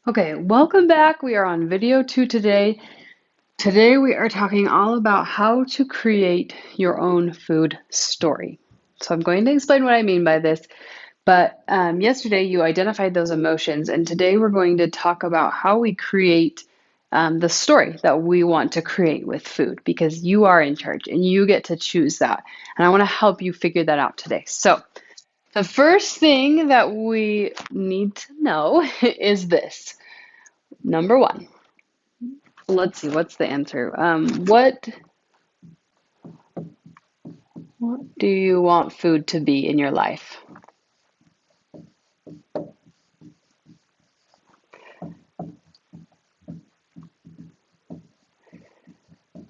Okay, welcome back. We are on video 2 today. Today we are talking all about how to create your own food story. So I'm going to explain what I mean by this, but yesterday you identified those emotions, and today we're going to talk about how we create the story that we want to create with food because you are in charge and you get to choose that. And I want to help you figure that out today. So the first thing that we need to know is this. Number one. Let's see, what's the answer? What do you want food to be in your life?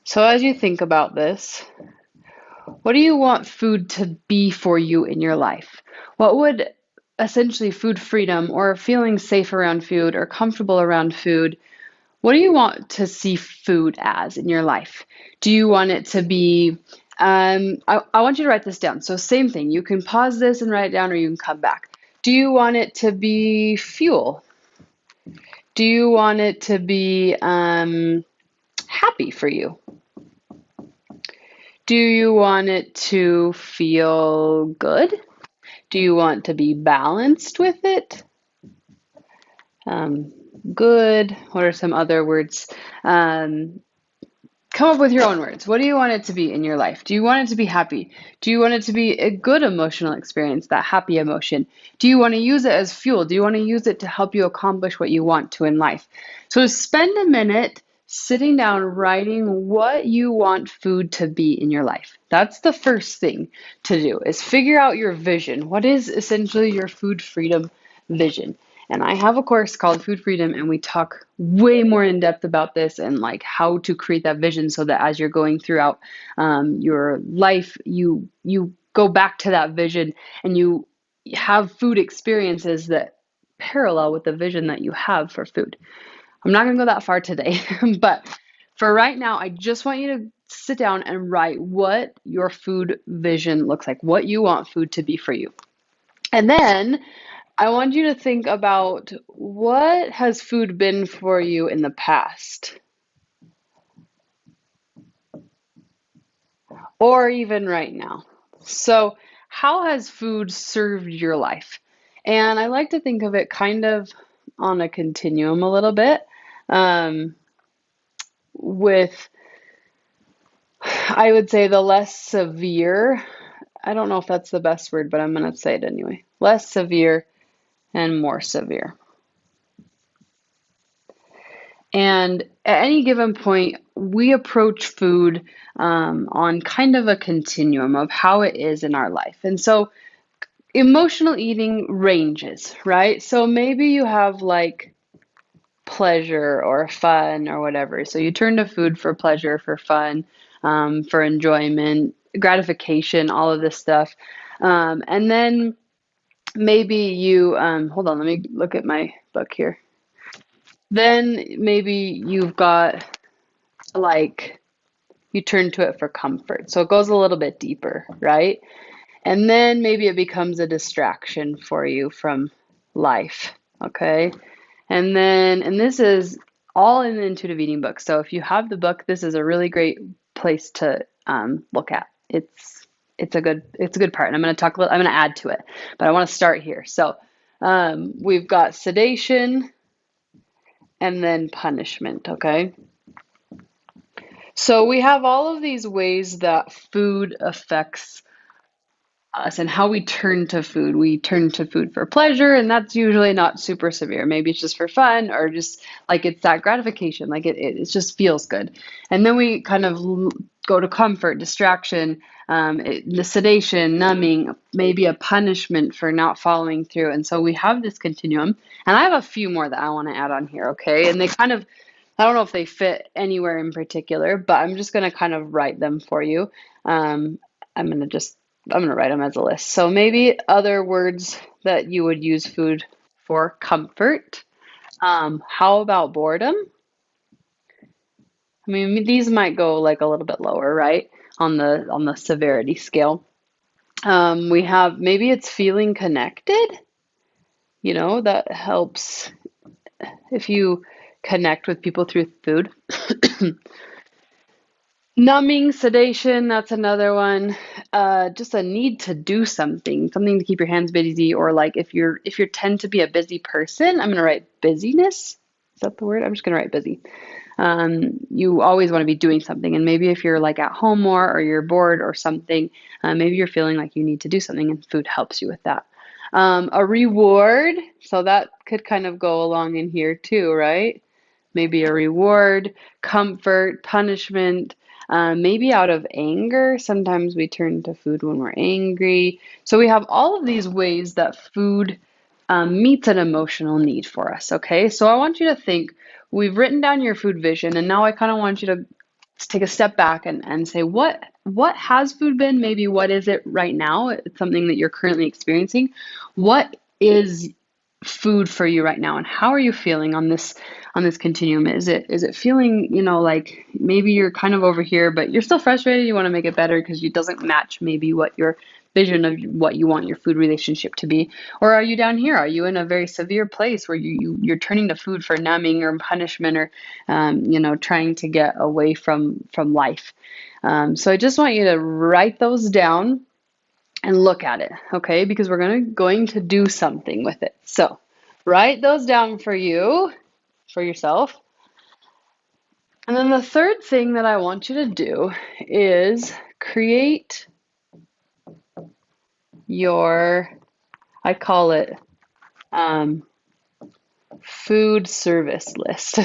So as you think about this, what do you want food to be for you in your life? What would essentially food freedom or feeling safe around food or comfortable around food, what do you want to see food as in your life? Do you want it to be, I want you to write this down. So same thing, you can pause this and write it down or you can come back. Do you want it to be fuel? Do you want it to be happy for you? Do you want it to feel good? Do you want to be balanced with it? Um, Good. What are some other words? Um, Come up with your own words. What do you want it to be in your life? Do you want it to be happy? Do you want it to be a good emotional experience, that happy emotion? Do you want to use it as fuel? Do you want to use it to help you accomplish what you want to in life? So spend a minute sitting down writing what you want food to be in your life. That's the first thing to do is figure out your vision. What is essentially your food freedom vision? And I have a course called Food Freedom, and we talk way more in depth about this and like how to create that vision so that as you're going throughout your life, you go back to that vision and you have food experiences that parallel with the vision that you have for food. I'm not going to go that far today, but for right now, I just want you to sit down and write what your food vision looks like, what you want food to be for you. And then I want you to think about what has food been for you in the past or even right now. So, how has food served your life? And I like to think of it kind of on a continuum a little bit, um, with, I would say, the less severe. I don't know if that's the best word, but I'm going to say it anyway. Less severe and more severe. And at any given point, we approach food on kind of a continuum of how it is in our life. And so emotional eating ranges, right? So maybe you have like pleasure or fun or whatever. So you turn to food for pleasure, for fun, for enjoyment, gratification, all of this stuff. And then maybe you, hold on, let me look at my book here. Then maybe you've got like you turn to it for comfort. So it goes a little bit deeper, right? And then maybe it becomes a distraction for you from life, okay? And this is all in the intuitive eating book. So if you have the book, this is a really great place to look at. It's a good part. And I'm going to add to it, but I want to start here. So we've got sedation and then punishment, okay? So we have all of these ways that food affects us and how we turn to food. We turn to food for pleasure, and that's usually not super severe. Maybe it's just for fun or just like it's that gratification, like it just feels good. And then we kind of go to comfort, distraction, the sedation, numbing, maybe a punishment for not following through. And so we have this continuum. And I have a few more that I want to add on here, okay? And they kind of I don't know if they fit anywhere in particular, but I'm just going to kind of write them for you. Um, I'm going to just I'm going to write them as a list. So maybe other words that you would use food for: comfort. How about boredom? I mean, these might go like a little bit lower, right? On the severity scale. We have maybe it's feeling connected. That helps if you connect with people through food. Numbing, sedation, that's another one. Just a need to do something, something to keep your hands busy, or like if you tend to be a busy person, I'm gonna write busyness. Is that the word? I'm just gonna write busy. You always want to be doing something, and maybe if you're like at home more or you're bored or something, maybe you're feeling like you need to do something, and food helps you with that. A reward, so that could kind of go along in here too, right? Maybe a reward, comfort, punishment, maybe out of anger. Sometimes we turn to food when we're angry. So we have all of these ways that food meets an emotional need for us. Okay, so I want you to think we've written down your food vision, and now I kind of want you to take a step back and say what has food been? Maybe what is it right now? It's something that you're currently experiencing. What is food for you right now, and how are you feeling on this continuum? Is it feeling, like maybe you're kind of over here but you're still frustrated, you want to make it better because it doesn't match maybe what your vision of what you want your food relationship to be? Or are you down here? Are you in a very severe place where you're turning to food for numbing or punishment, or trying to get away from life? So I just want you to write those down and look at it, okay? Because we're going to do something with it. So write those down for you, for yourself. And then the third thing that I want you to do is create your, I call it food service list,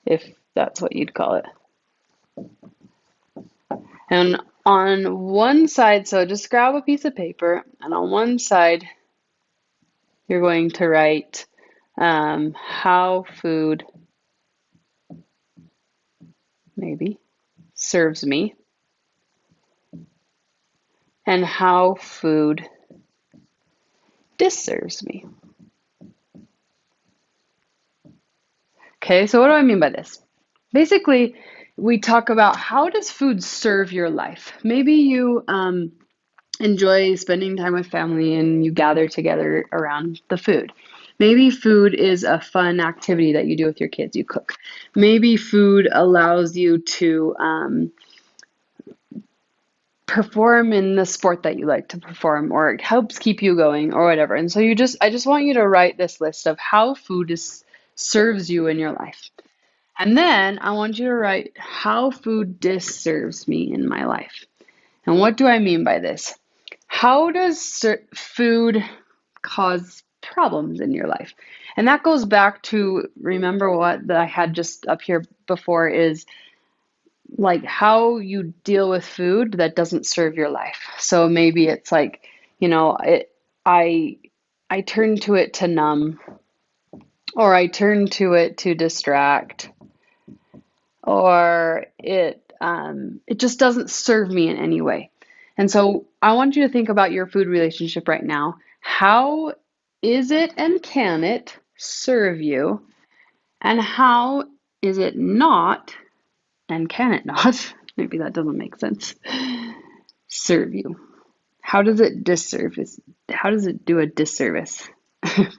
if that's what you'd call it. And on one side, so just grab a piece of paper, and on one side, you're going to write how food maybe serves me, and how food disserves me. Okay, so what do I mean by this? Basically, we talk about how does food serve your life? Maybe you enjoy spending time with family and you gather together around the food. Maybe food is a fun activity that you do with your kids, you cook. Maybe food allows you to perform in the sport that you like to perform, or it helps keep you going, or whatever. And so I just want you to write this list of how serves you in your life. And then I want you to write how food disserves me in my life. And what do I mean by this? How does food cause problems in your life? And that goes back to, remember what that I had just up here before, is like how you deal with food that doesn't serve your life. So maybe it's like, I I turn to it to numb, or I turn to it to distract, or it just doesn't serve me in any way. And so I want you to think about your food relationship right now. How is it and can it serve you? And how is it not and can it not? Maybe that doesn't make sense. Serve you. How does it disservice? How does it do a disservice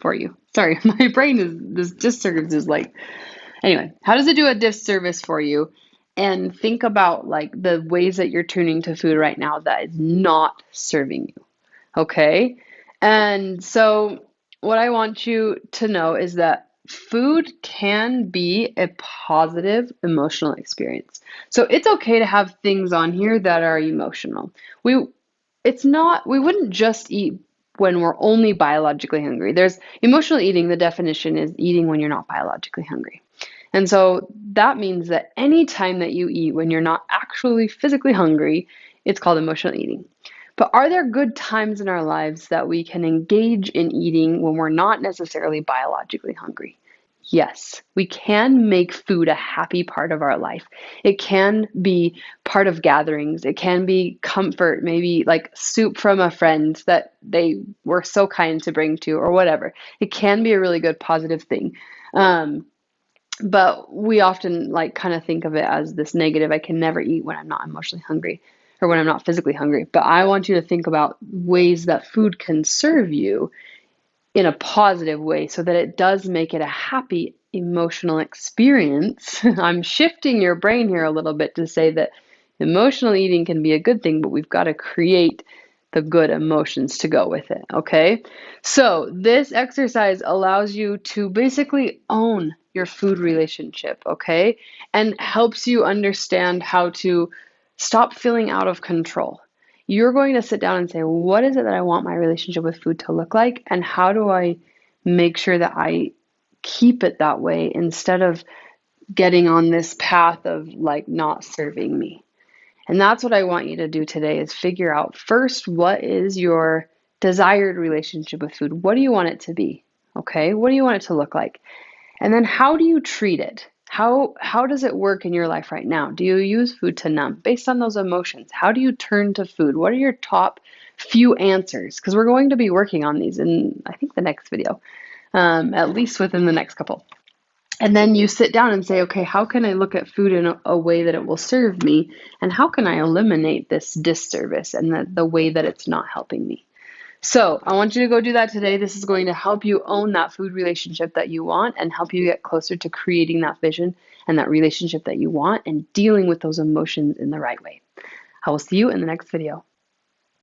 for you? Sorry, my brain is this disservice is like, anyway, how does it do a disservice for you? And think about like the ways that you're turning to food right now that is not serving you. Okay? And so what I want you to know is that food can be a positive emotional experience. So it's okay to have things on here that are emotional. We wouldn't just eat when we're only biologically hungry. There's emotional eating, the definition is eating when you're not biologically hungry. And so that means that any time that you eat when you're not actually physically hungry, it's called emotional eating. But are there good times in our lives that we can engage in eating when we're not necessarily biologically hungry? Yes, we can make food a happy part of our life. It can be part of gatherings. It can be comfort, maybe like soup from a friend that they were so kind to bring to, or whatever. It can be a really good positive thing. But we often like kind of think of it as this negative. I can never eat when I'm not emotionally hungry or when I'm not physically hungry. But I want you to think about ways that food can serve you in a positive way so that it does make it a happy emotional experience. I'm shifting your brain here a little bit to say that emotional eating can be a good thing, but we've got to create the good emotions to go with it, okay? So this exercise allows you to basically own your food relationship, okay? And helps you understand how to stop feeling out of control. You're going to sit down and say, what is it that I want my relationship with food to look like? And how do I make sure that I keep it that way instead of getting on this path of like not serving me? And that's what I want you to do today is figure out first, what is your desired relationship with food? What do you want it to be? Okay? What do you want it to look like? And then how do you treat it? How does it work in your life right now? Do you use food to numb? Based on those emotions, how do you turn to food? What are your top few answers? Because we're going to be working on these in, I think, the next video, at least within the next couple. And then you sit down and say, okay, how can I look at food in a way that it will serve me? And how can I eliminate this disservice and the way that it's not helping me? So I want you to go do that today. This is going to help you own that food relationship that you want and help you get closer to creating that vision and that relationship that you want and dealing with those emotions in the right way. I will see you in the next video.